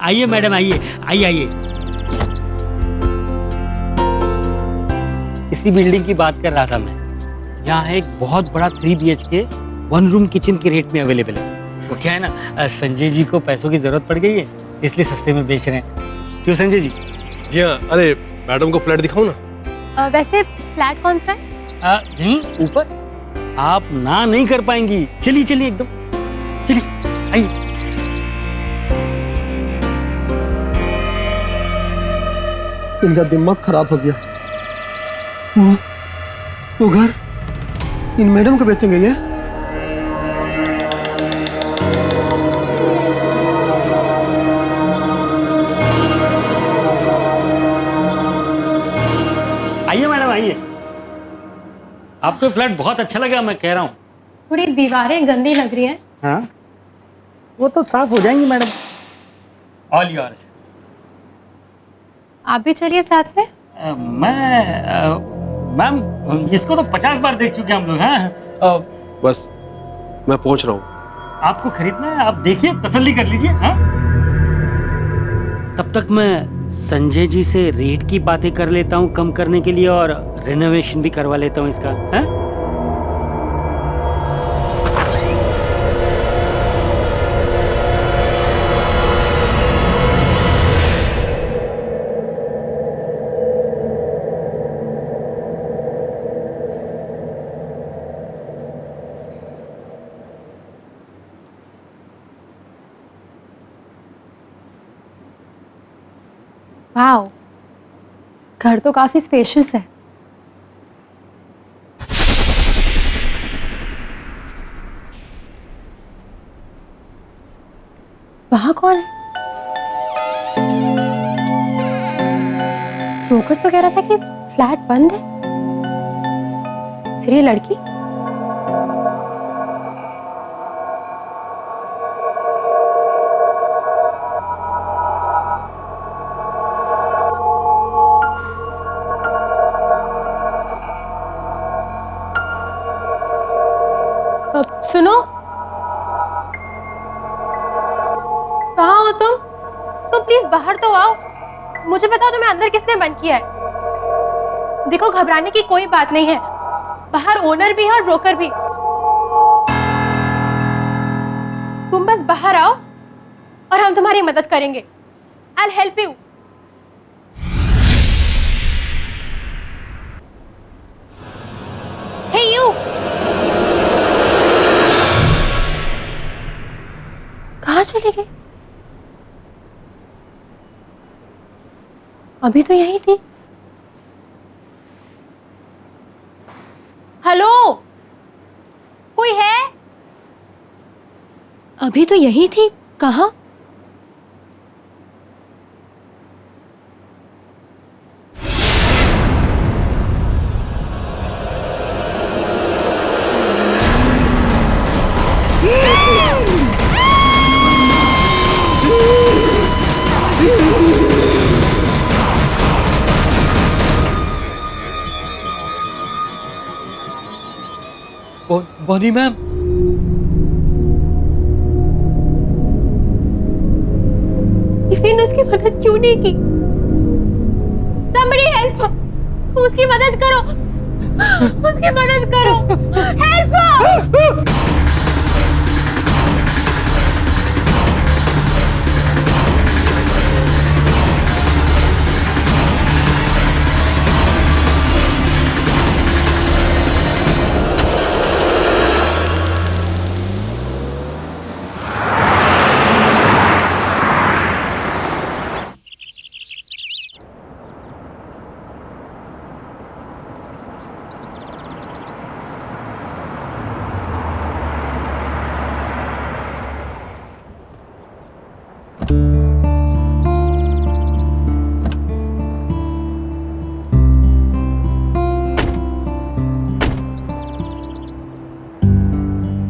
आइए मैडम, आइए आइए आइए। इसी बिल्डिंग की बात कर रहा था मैं। यहाँ एक बहुत बड़ा 3 BHK 1 रूम किचन के रेट में अवेलेबल है। वो क्या है ना, संजय जी को पैसों की जरूरत पड़ गई है, इसलिए सस्ते में बेच रहे हैं। क्यों संजय जी? जी हाँ। अरे मैडम को फ्लैट दिखाऊं ना? वैसे फ्लैट कौन सा है? नहीं, ऊपर। आप ना नहीं कर पाएंगी। चलिए चलिए, एकदम चलिए, आइए। इनका दिमाग खराब हो गया। वो घर इन मैडम को बेचेंगे ये? आइए मैडम, आइए। आपको फ्लैट बहुत अच्छा लगा, मैं कह रहा हूँ। थोड़ी दीवारें गंदी लग रही हैं। हाँ, वो तो साफ हो जाएंगी मैडम। All yours. आप भी चलिए साथ में। मैम, इसको तो 50 बार देख चुके हम लोग। हाँ, बस मैं पहुंच रहा हूँ। आपको खरीदना है, आप देखिए, तसल्ली कर लीजिए। हाँ, तब तक मैं संजय जी से रेट की बातें कर लेता हूँ कम करने के लिए, और रेनोवेशन भी करवा लेता हूँ इसका। हाँ? वाओ, घर तो काफी स्पेशियस है। वहां कौन है? ब्रोकर तो कह रहा था कि फ्लैट बंद है। फिर ये लड़की? सुनो, कहाँ हो तुम? तो प्लीज बाहर तो आओ। मुझे बताओ तुम्हें अंदर किसने बंद किया है? देखो, घबराने की कोई बात नहीं है। बाहर ओनर भी है और ब्रोकर भी। तुम बस बाहर आओ और हम तुम्हारी मदद करेंगे। I'll help you. Hey you! कहाँ चले गए? अभी तो यही थी। हेलो, कोई है? अभी तो यही थी, कहाँ? बॉनी मैम, किसी ने उसकी मदद क्यों नहीं की? Somebody help! उसकी मदद करो, उसकी मदद करो, help!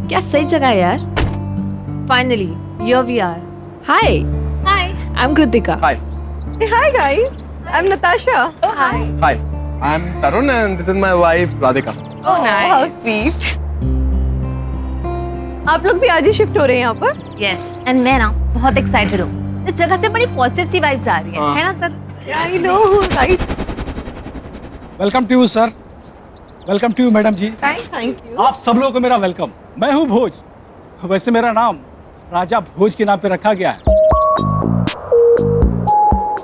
क्या सही जगह है यार। Finally here we are. Hi Hi. I am Kritika. Hi. Hey, hi guys. I'm Natasha. Hi Hi. I'm Tarun and this is my wife Radhika. Oh How sweet. आप लोग भी आज ही शिफ्ट हो रहे हैं यहाँ पर? यस एंड मैं ना बहुत एक्साइटेड हूँ। इस जगह से बड़ी पॉजिटिव सी वाइब्स आ रही है ना तर? I know, right? Welcome to you sir, welcome to you madam ji. Thank you. आप सब लोगों को मेरा वेलकम। मैं हूँ भोज। वैसे मेरा नाम राजा भोज के नाम पे रखा गया है,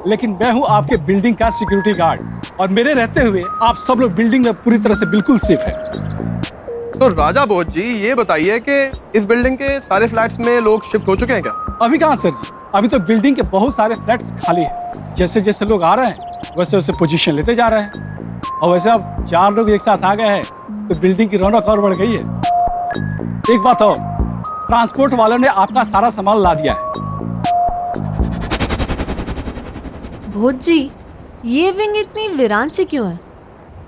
लेकिन मैं हूँ आपके बिल्डिंग का सिक्योरिटी गार्ड, और मेरे रहते हुए आप सब लोग बिल्डिंग में पूरी तरह से बिल्कुल सेफ है। तो राजा भोज जी, ये बताइए कि इस बिल्डिंग के सारे फ्लैट्स में लोग शिफ्ट हो चुके हैं क्या? अभी कहाँ सर जी, अभी तो बिल्डिंग के बहुत सारे फ्लैट्स खाली हैं। जैसे जैसे लोग आ रहे हैं वैसे वैसे पोजीशन लेते जा रहे हैं, और वैसे अब 4 लोग एक साथ आ गए हैं तो बिल्डिंग की रौनक और बढ़ गई है। एक बात और, ट्रांसपोर्ट वालों ने आपका सारा सामान ला दिया है। भोज जी, ये विंग इतनी वीरान सी क्यों है?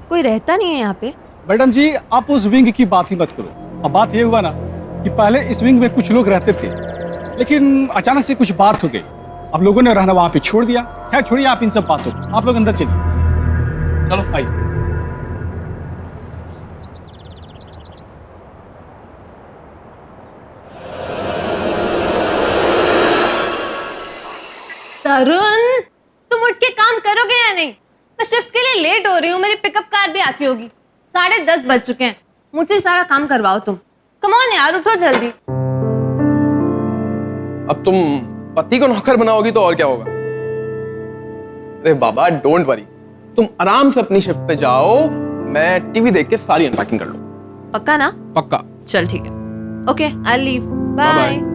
कोई रहता नहीं है यहाँ पे? मैडम जी, आप उस विंग की बात ही मत करो। अब बात ये हुआ ना कि पहले इस विंग में कुछ लोग रहते थे, लेकिन अचानक से कुछ बात हो गई, अब लोगों ने रहना वहां पे छोड़ दिया। खैर छोड़िए आप इन सब बातों को, आप लोग अंदर चलिए। चलो आइए। तरुण, तुम उठ के काम करोगे या नहीं? मैं शिफ्ट के लिए लेट हो रही हूँ, मेरी पिकअप कार भी आती होगी। 10:30 बज चुके हैं, मुझसे सारा काम करवाओ तुम। कम ऑन यार, उठो जल्दी। अब तुम पति को नौकर बनाओगी तो और क्या होगा? अरे बाबा, डोंट वरी, तुम आराम से अपनी शिफ्ट पे जाओ, मैं टीवी देख के सारी अनपैकिंग कर लूँ। पक्का ना? पक्का। चल ठीक है, okay, I leave, Bye bye. bye.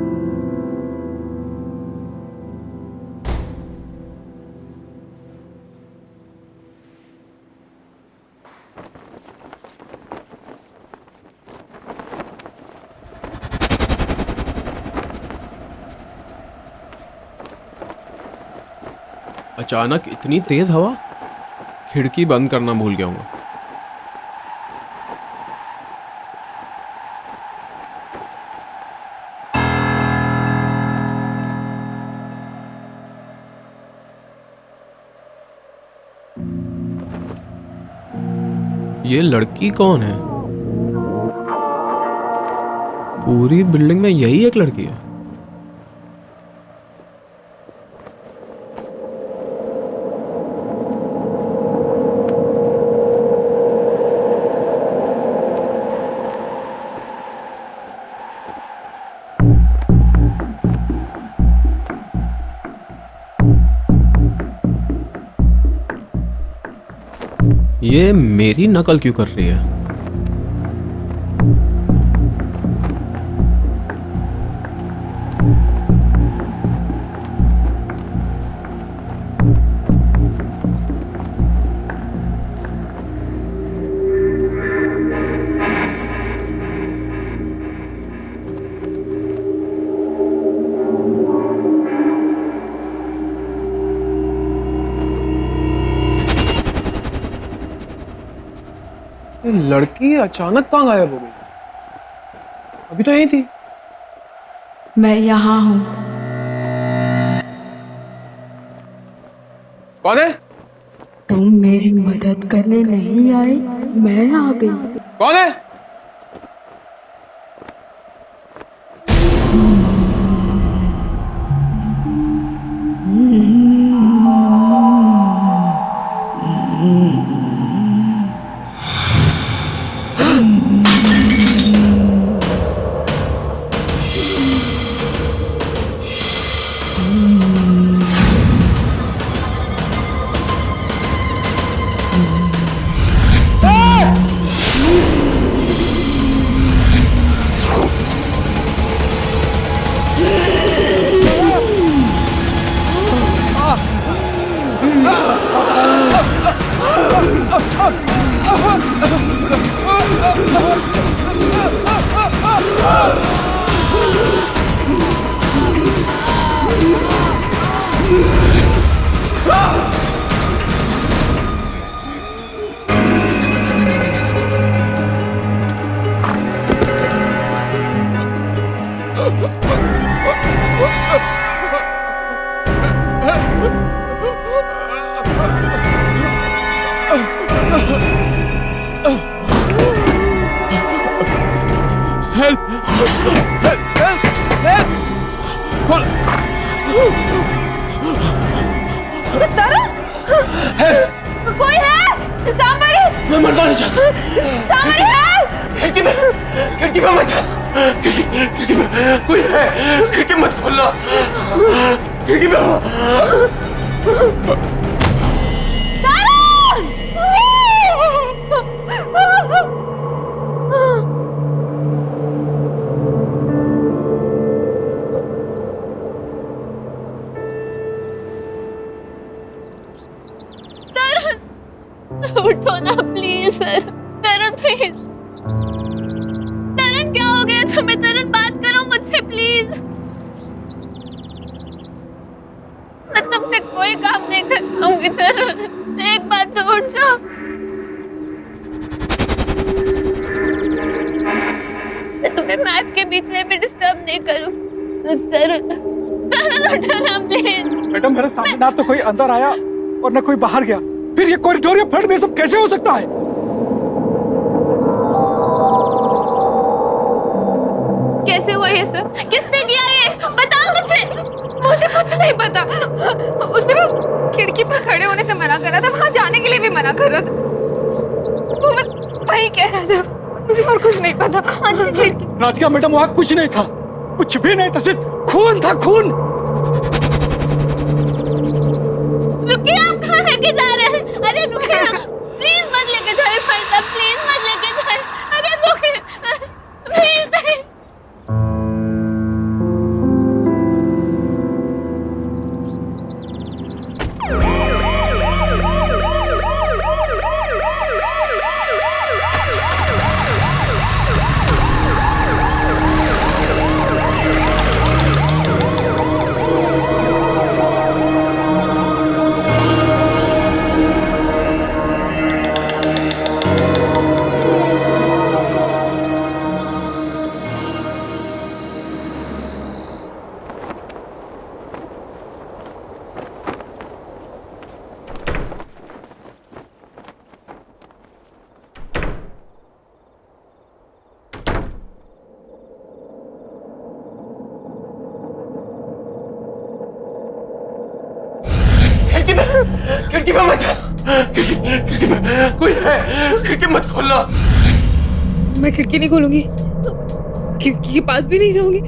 अचानक इतनी तेज हवा, खिड़की बंद करना भूल गया हूँ। ये लड़की कौन है? पूरी बिल्डिंग में यही एक लड़की है। ये मेरी नकल क्यों कर रही है? ये लड़की अचानक कहाँ गायब हो गई? अभी तो यही थी। मैं यहाँ हूँ। कौन है? तुम मेरी मदद करने नहीं आए, मैं आ गई। कौन है? Help! Help! Help! Help! मरना नहीं चाहता। खिड़की में मत जा। खिड़की में कोई है, खिड़की मत खोलना। खिड़की में उठो ना please sir. Tarun please. Tarun क्या हो गया तुम्हें? तरुण बात करो मुझसे प्लीज। मैं तुमसे कोई काम नहीं कर पाऊंगी तरुण। एक बात तो उठ जाओ। मैं तुम्हें मैच के बीच में भी डिस्टर्ब नहीं करूं। तरुण तरुण उठो ना प्लीज। मैडम मेरे सामने ना तो कोई अंदर आया और ना कोई बाहर गया, फिर ये कॉरिडोर या फ्लड में सब कैसे हो सकता है? कैसे हुआ ये सब? किसने किया ये? बताओ मुझे। मुझे कुछ नहीं पता। उसने बस खिड़की पर खड़े होने से मना कर रहा था, वहां जाने के लिए भी मना कर रहा था। वो बस वही कह रहा था, मुझे और कुछ नहीं पता। कौन सी खिड़की? राधिका मैडम वहाँ कुछ नहीं था, कुछ भी नहीं था, सिर्फ खून था, खून। रुकिए, आप कहाँ लेके जा रहे हैं? अरे रुकिए ना, प्लीज मत लेके जाए भाई साहब, प्लीज मत लेके जाए। अरे रुकिए प्लीज। खिड़की में मत जा। खिड़की में कोई है, खिड़की मत खोलना। मैं खिड़की नहीं खोलूंगी, खिड़की के पास भी नहीं जाऊंगी।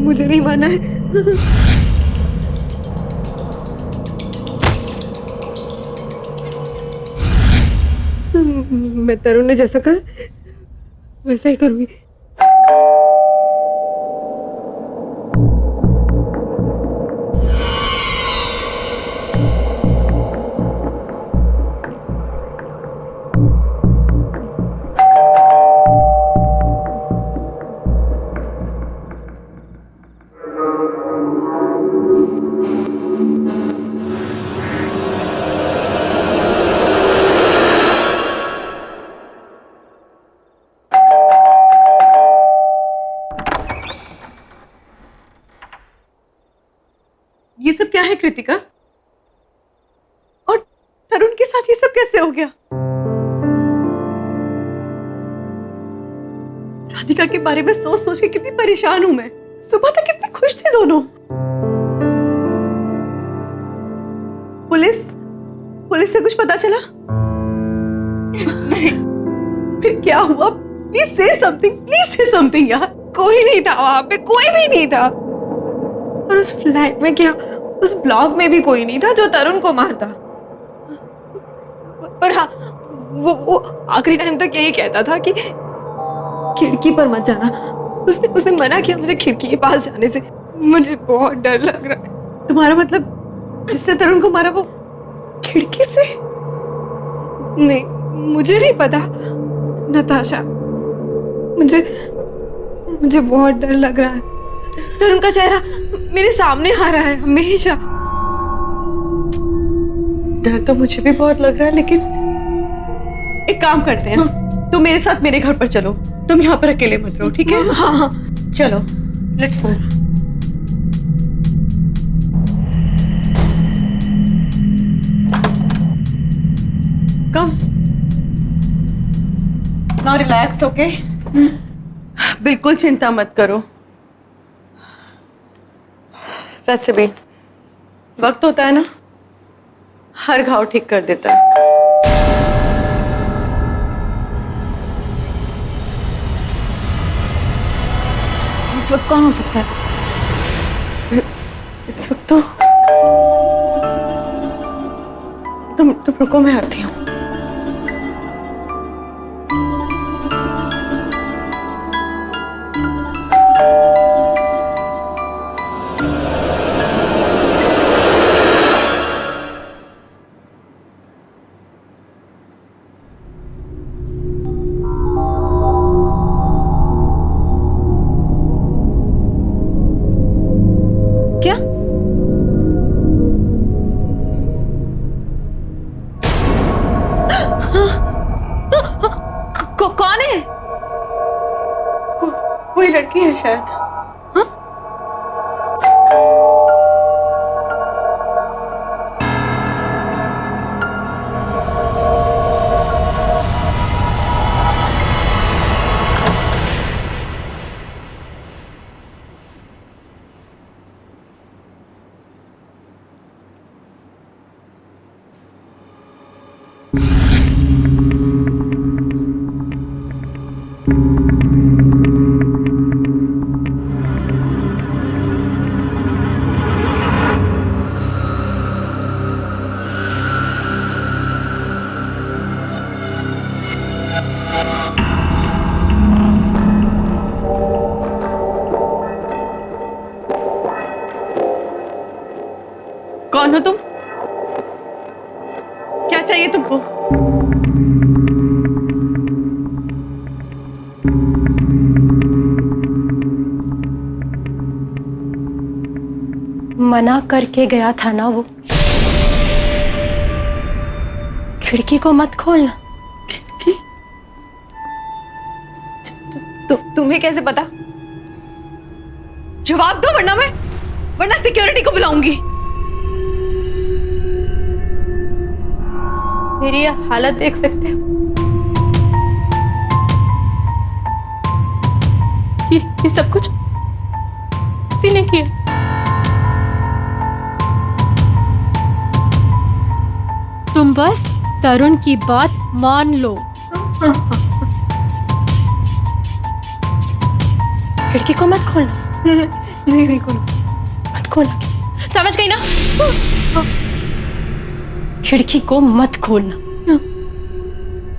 मुझे नहीं मानना है। मैं तरुण ने जैसा कहा वैसा ही करूंगी। ये सब क्या है कृतिका? और तरुण के साथ ये सब कैसे हो गया? राधिका के बारे में सोच सोच के कितनी परेशान हूं मैं। सुबह तक कितने खुश थे दोनों। पुलिस से कुछ पता चला? नहीं। फिर क्या हुआ? प्लीज से समथिंग यार। कोई नहीं था वहां पे, कोई भी नहीं था। और उस फ्लैट में क्या, उस ब्लॉक में भी कोई नहीं था जो तरुण को मारता। पर हाँ, वो आखिरी टाइम तक यही कहता था कि खिड़की पर मत जाना। उसने मना किया मुझे खिड़की के पास जाने से। मुझे बहुत डर लग रहा है। तुम्हारा मतलब जिसने तरुण को मारा वो खिड़की से? नहीं, मुझे नहीं पता नताशा। मुझे बहुत डर लग रहा है। तरुण का चेहरा मेरे सामने आ रहा है हमेशा। डर तो मुझे भी बहुत लग रहा है, लेकिन एक काम करते हैं, तुम मेरे साथ मेरे घर पर चलो। तुम यहाँ पर अकेले मत रहो, ठीक है? हाँ। चलो, let's move. Come. Now relax, okay? बिल्कुल चिंता मत करो। वैसे भी वक्त होता है ना, हर घाव ठीक कर देता है। इस वक्त कौन हो सकता है? इस वक्त तो तुम रुको, मैं आती हूँ। क्या? कौन है? कोई लड़की है शायद। कौन हो तुम? क्या चाहिए तुमको? मना करके गया था ना वो, खिड़की को मत खोलना। तुम्हें कैसे पता? जवाब दो वरना सिक्योरिटी को बुलाऊंगी। मेरी ये हालत देख सकते हो, ये सब कुछ किसी ने किया। तुम बस तरुण की बात मान लो। खिड़की को मत खोलना। नहीं खोल। मत खोलना, समझ गई ना? खिड़की को मत खोलना,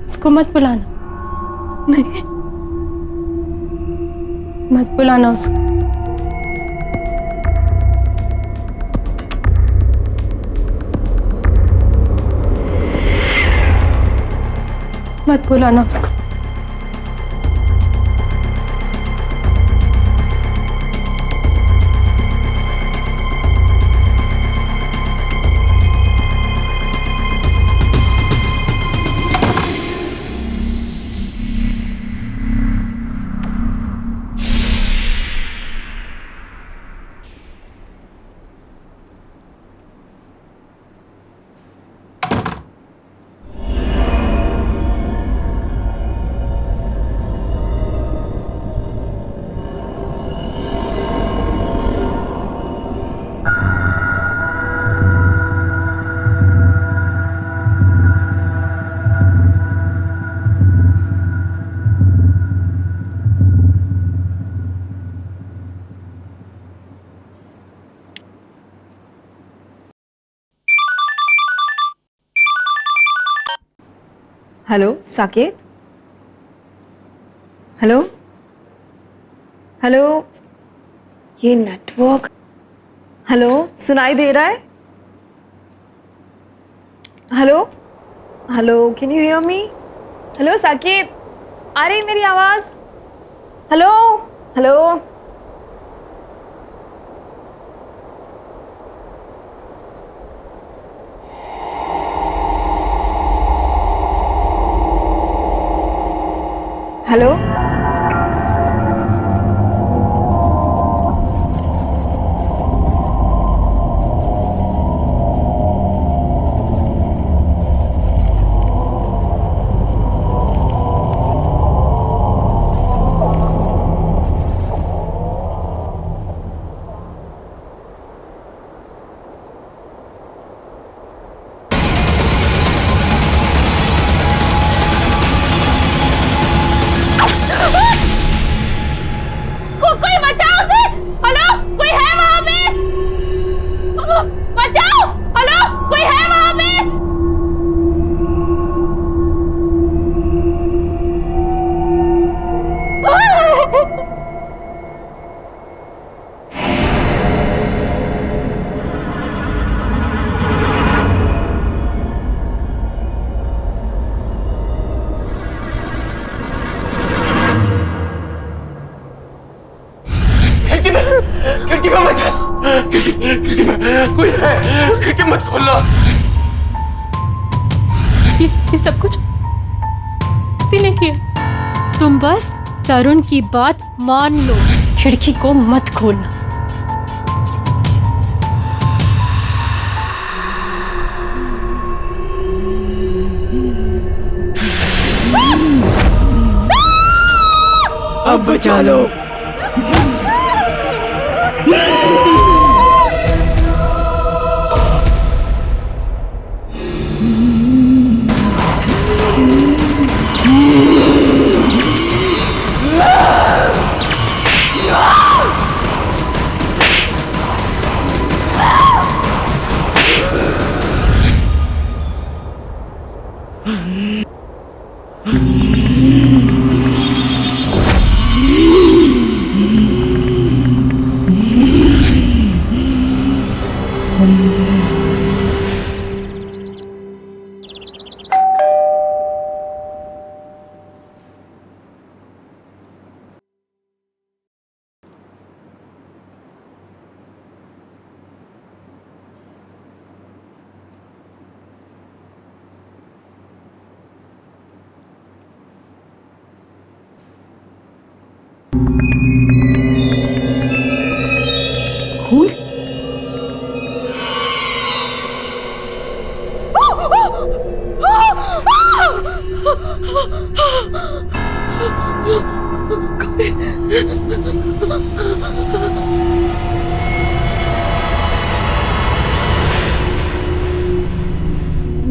उसको मत बुलाना। नहीं, मत बुलाना उसको। मत बुलाना उसको। हेलो साकेत। हेलो हेलो, ये नेटवर्क। हेलो, सुनाई दे रहा है? Hello hello, can you hear me? Hello Saket, आ रही मेरी आवाज? Hello hello. हेलो कोई है, खिड़की मत खोलना। ये सब कुछ किसी ने किया। तुम बस तरुण की बात मान लो, खिड़की को मत खोलना। अब बचा लो। खून?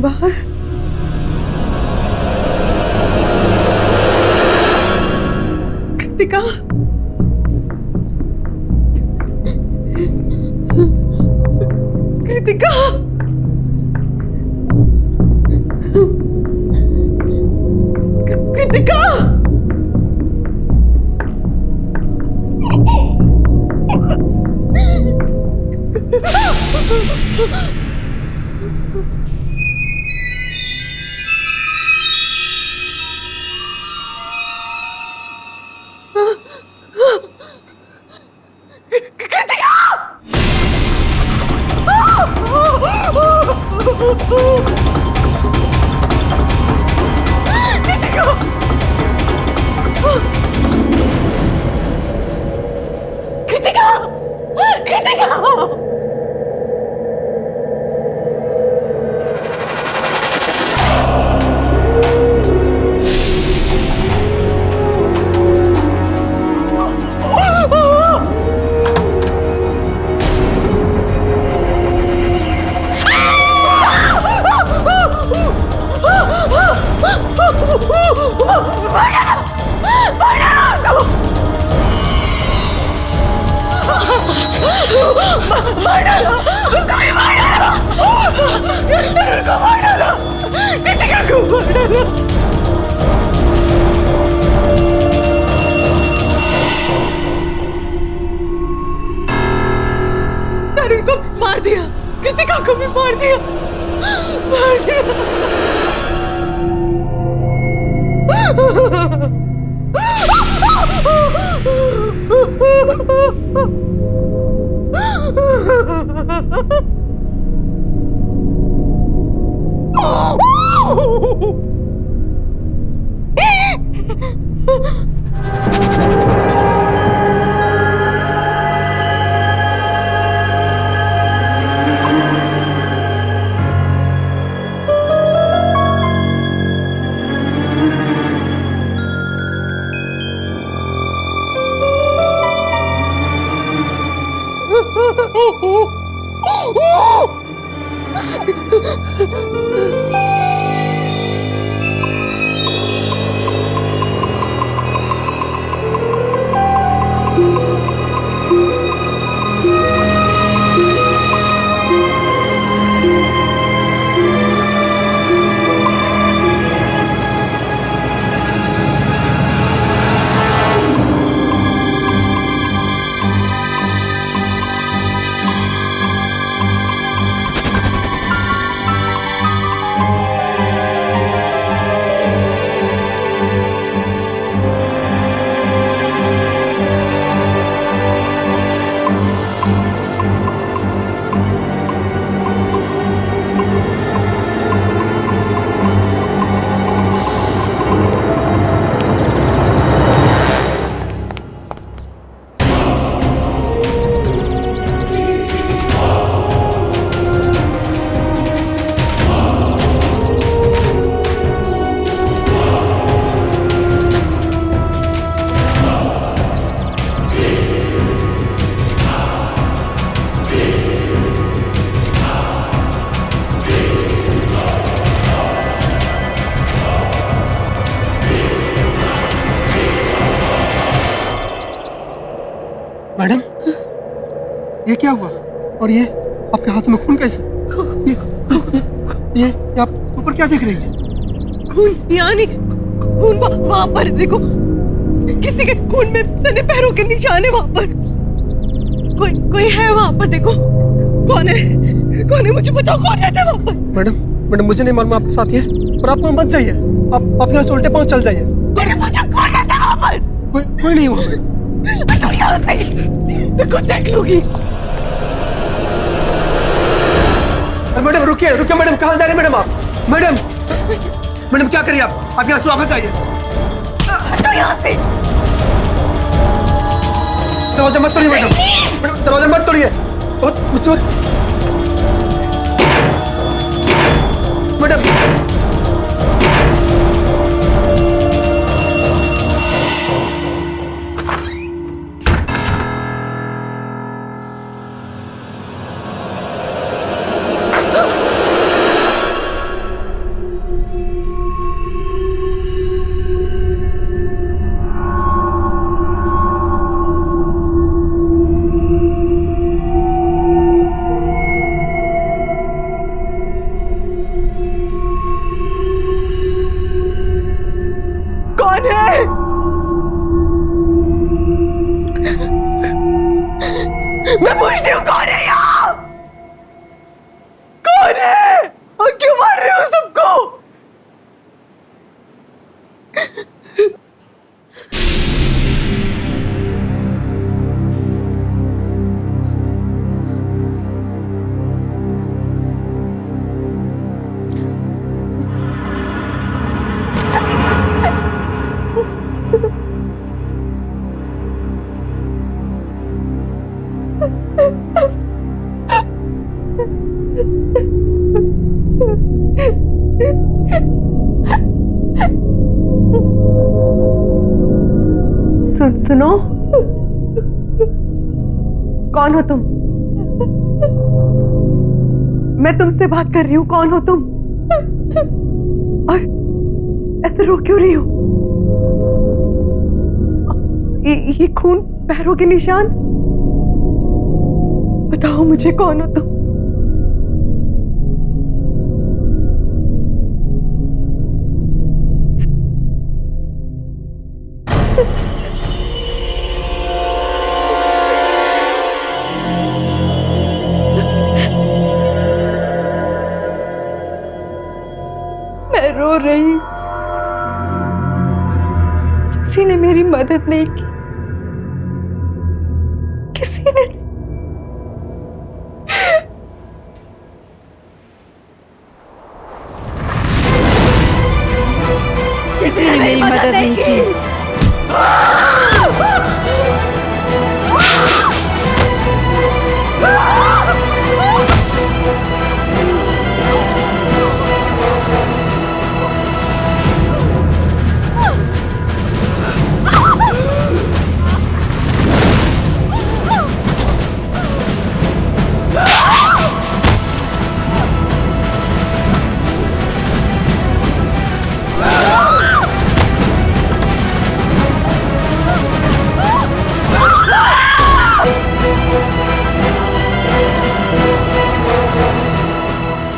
बाहर कृतिका, कृतिका, कृतिका, तरुण को मार दिया, कृतिका को भी मार दिया, मार और ये आपके हाथ में खून कैसे? ये आप ऊपर क्या देख रही है? खून यहाँ नहीं, खून वहां पर देखो, किसी के खून में सने पैरों के निशान है वहां पर। कोई है वहां पर, देखो कौन है मुझे बताओ, कौन रहता है वहां पर? मैडम मुझे नहीं मालूम आपके साथ ये, पर आप वहाँ मत जाइए, आप यहाँ से उल्टे पाँव चल जाइए। कौन रहता है वहां पर? कोई नहीं वहाँ। तो यहाँ से मैं खुद देख लूंगी। मैडम रुकिए मैडम, कहाँ जा रहे हैं मैडम आप? मैडम क्या करिए आप यहाँ से वापस जाइए। तो यहाँ से दरवाजा मत तोड़िए मैडम, दरवाजा मत तोड़िए। मैडम कौन है? मैं पूछती हूँ कौन है यहाँ? कौन है और क्यों मार रहे हो सबको? सुनो, कौन हो तुम? मैं तुमसे बात कर रही हूँ, कौन हो तुम? और ऐसे रो क्यों रही हो? ये खून, पैरों के निशान, बताओ मुझे कौन हो तुम? मैं रो रही हूं, किसी ने मेरी मदद नहीं की, किसी ने मेरी मदद नहीं की।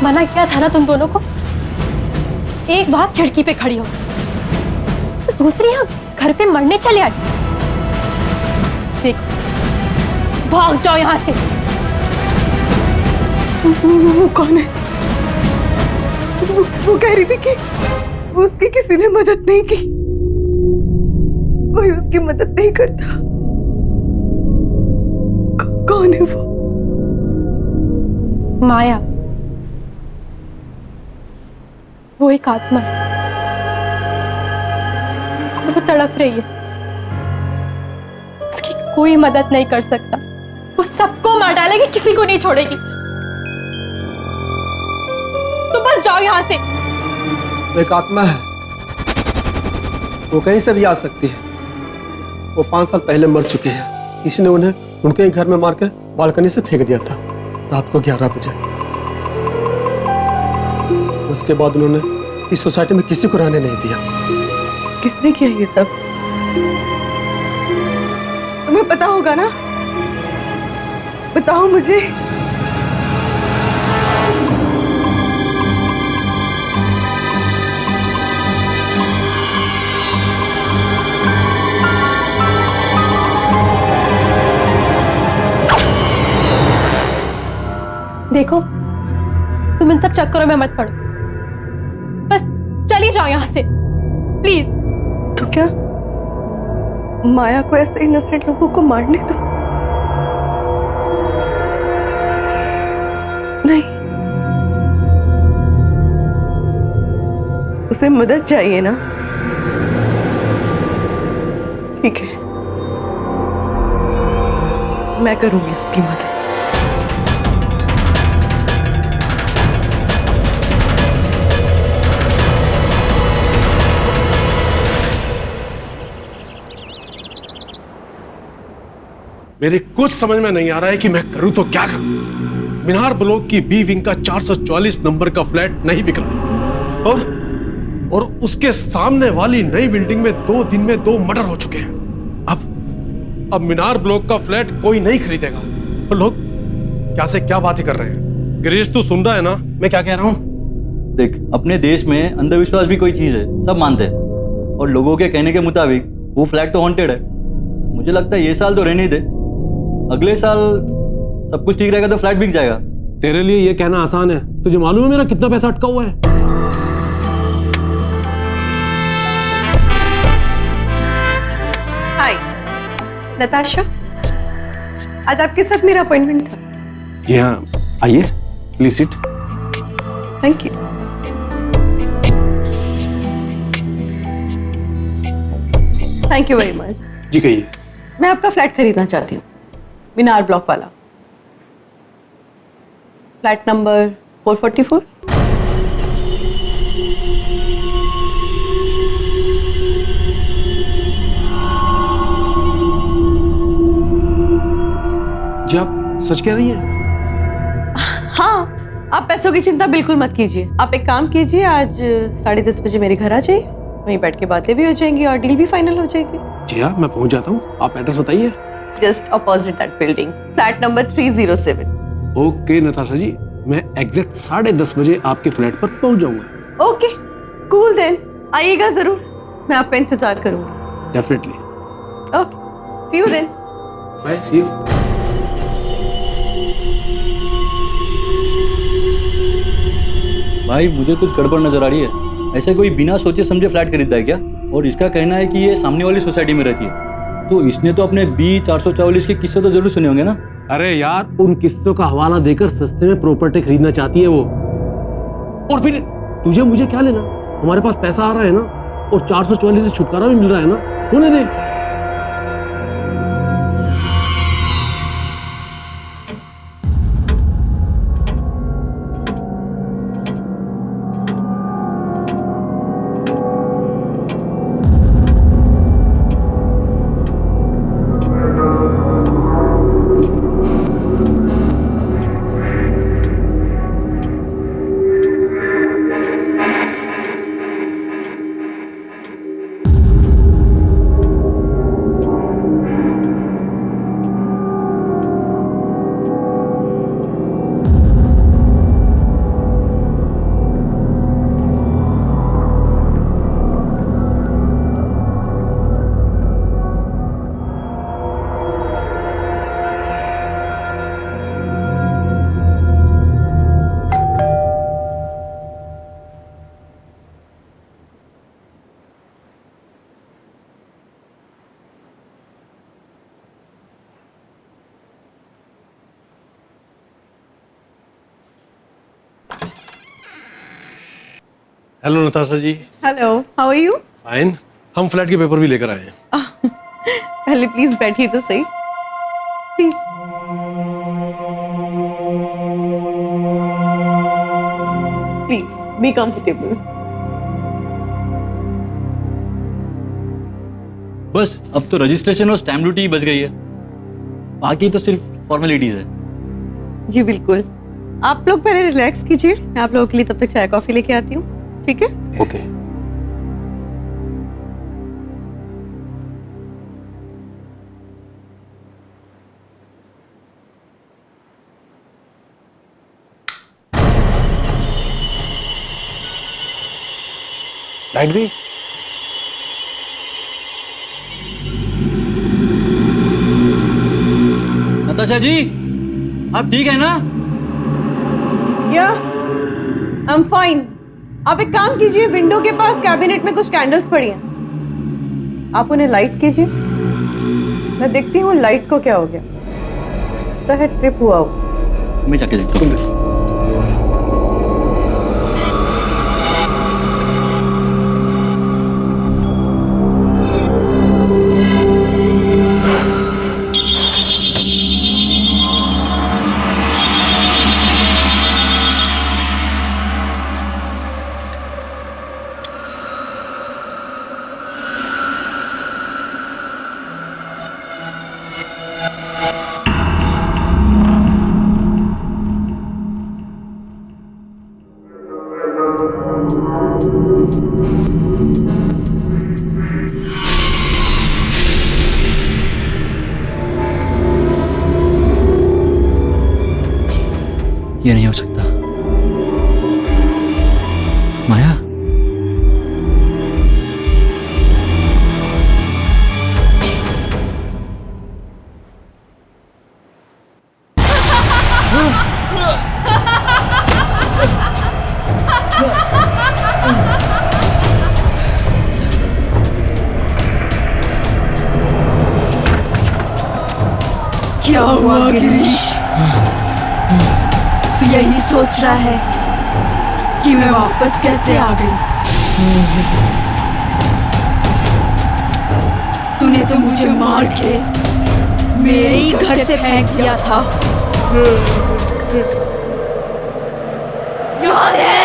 मना किया था ना तुम दोनों को, एक बार खिड़की पे खड़ी हो, दूसरी यहाँ घर पे मरने चले आए। देखो, भाग जाओ यहाँ से। वो कौन है? वो कह रही थी कि उसकी किसी ने मदद नहीं की, कोई उसकी मदद नहीं करता। कौन है वो? माया, वो एक आत्मा है, वो तड़प रही है, उसकी कोई मदद नहीं कर सकता, वो सबको मार डालेगी, किसी को नहीं छोड़ेगी। तो बस जाओ यहाँ से। एक आत्मा है, वो कहीं से भी आ सकती है। वो 5 साल पहले मर चुकी है, किसी ने उन्हें उनके ही घर में मार के बालकनी से फेंक दिया था रात को 11 बजे। उसके बाद उन्होंने इस सोसाइटी में किसी को रहने नहीं दिया। किसने किया ये सब? तुम्हें पता होगा ना, बताओ मुझे, देखो, तुम इन सब चक्करों में मत पड़ो, बस चली जाओ यहाँ से प्लीज। तो क्या माया को ऐसे इनोसेंट लोगों को मारने दो? नहीं, उसे मदद चाहिए ना। ठीक है, मैं करूंगी उसकी मदद। मेरे कुछ समझ में नहीं आ रहा है कि मैं करूं तो क्या करूं। मीनार ब्लॉक की बी विंग का 444 नंबर का फ्लैट नहीं बिक रहा है और उसके सामने वाली नई बिल्डिंग में 2 दिन में 2 मर्डर हो चुके हैं। अब मीनार ब्लॉक का फ्लैट कोई नहीं खरीदेगा और लोग क्या से क्या बातें कर रहे हैं। गिरीश तू सुन रहा है ना मैं क्या कह रहा हूं? देख, अपने देश में अंधविश्वास भी कोई चीज है, सब मानते हैं। और लोगों के कहने के मुताबिक वो फ्लैट तो हॉन्टेड है। मुझे लगता है ये साल तो रहने ही दे, अगले साल सब कुछ ठीक रहेगा तो फ्लैट बिक जाएगा। तेरे लिए ये कहना आसान है, तुझे मालूम है मेरा कितना पैसा अटका हुआ है? हाय नताशा, आज आपके साथ मेरा अपॉइंटमेंट था। जी हाँ, आइए please sit. Thank you. Thank you very much. जी कहिए। मैं आपका फ्लैट खरीदना चाहती हूँ, मीनार ब्लॉक वाला, फ्लैट नंबर 444। जी आप सच कह रही हैं? हाँ, आप पैसों की चिंता बिल्कुल मत कीजिए। आप एक काम कीजिए, आज 10:30 बजे मेरे घर आ जाइए, वहीं बैठ के बातें भी हो जाएंगी और डील भी फाइनल हो जाएगी। जी हाँ, मैं पहुंच जाता हूँ, आप एड्रेस बताइए। Just opposite that building, flat number 307। Okay Natasha ji, मैं एग्जैक्ट 10:30 बजे आपके फ्लैट पर पहुंच जाऊंगा। ओके कूल देन, आइएगा जरूर, मैं आपका इंतजार करूंगी। Definitely. Okay, see you then. Bye, see you. भाई मुझे कुछ गड़बड़ नजर आ रही है। ऐसे कोई बिना सोचे समझे फ्लैट खरीदता है क्या? और इसका कहना है कि ये सामने वाली सोसाइटी में रहती है, तो इसने तो अपने बी 444 के किस्से तो जरूर सुने होंगे ना। अरे यार, उन किस्तों का हवाला देकर सस्ते में प्रॉपर्टी खरीदना चाहती है वो। और फिर तुझे मुझे क्या लेना, हमारे पास पैसा आ रहा है ना, और 444 से छुटकारा भी मिल रहा है ना, होने दे। Hello Natasha ji. Hello, how are you? Fine, हम फ्लैट के पेपर भी लेकर आए हैं। पहले प्लीज बैठिए तो सही, प्लीज। Please be comfortable. बस अब तो रजिस्ट्रेशन और स्टैम्प ड्यूटी बच गई है, बाकी तो सिर्फ फॉर्मेलिटीज है। जी बिल्कुल, आप लोग पहले रिलैक्स कीजिए, मैं आप लोगों के लिए तब तक चाय कॉफी लेके आती हूँ, ठीक है? ओके। लाइट गई? नताशा जी, आप ठीक है ना? या आई एम फाइन। आप एक काम कीजिए, विंडो के पास कैबिनेट में कुछ कैंडल्स पड़ी हैं, आप उन्हें लाइट कीजिए। मैं देखती हूँ लाइट को क्या हो गया। तो है ट्रिप हुआ हो। मैं जाके देखता हूँ। ये नहीं हो सकता। माया, क्या हुआ गिरीश? तू यही सोच रहा है कि मैं वापस कैसे आ गई? तूने तो मुझे मार के मेरे ही घर से फेंक दिया था। याद है?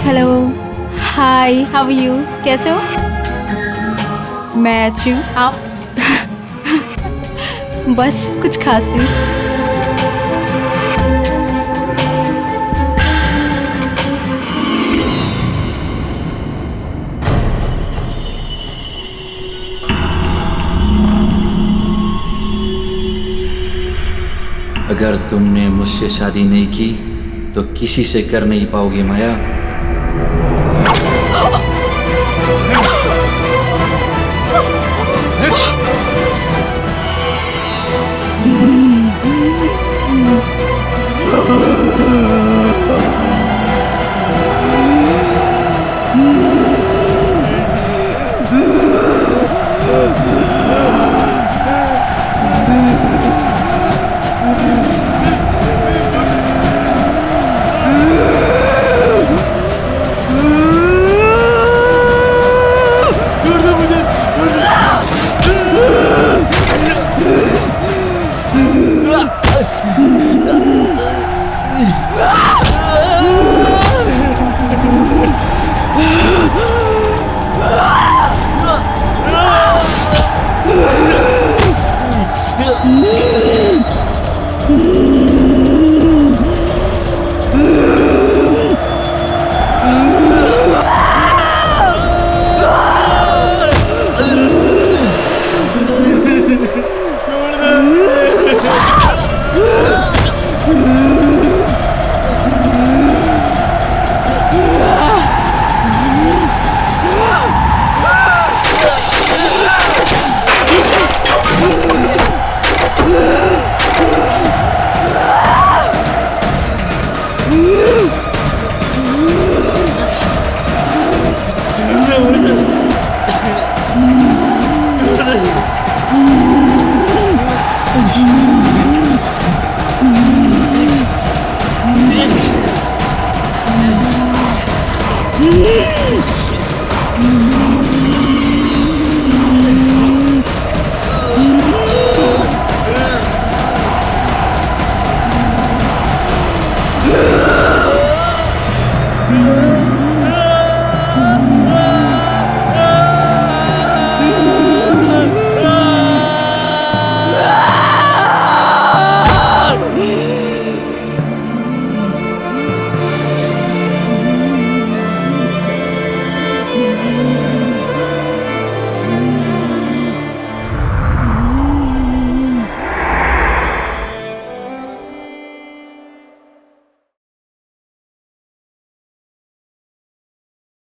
Hello, hi, how are you? कैसे हो? मैं अच्छी हूँ, आप? बस कुछ खास नहीं। अगर तुमने मुझसे शादी नहीं की तो किसी से कर नहीं पाओगे माया।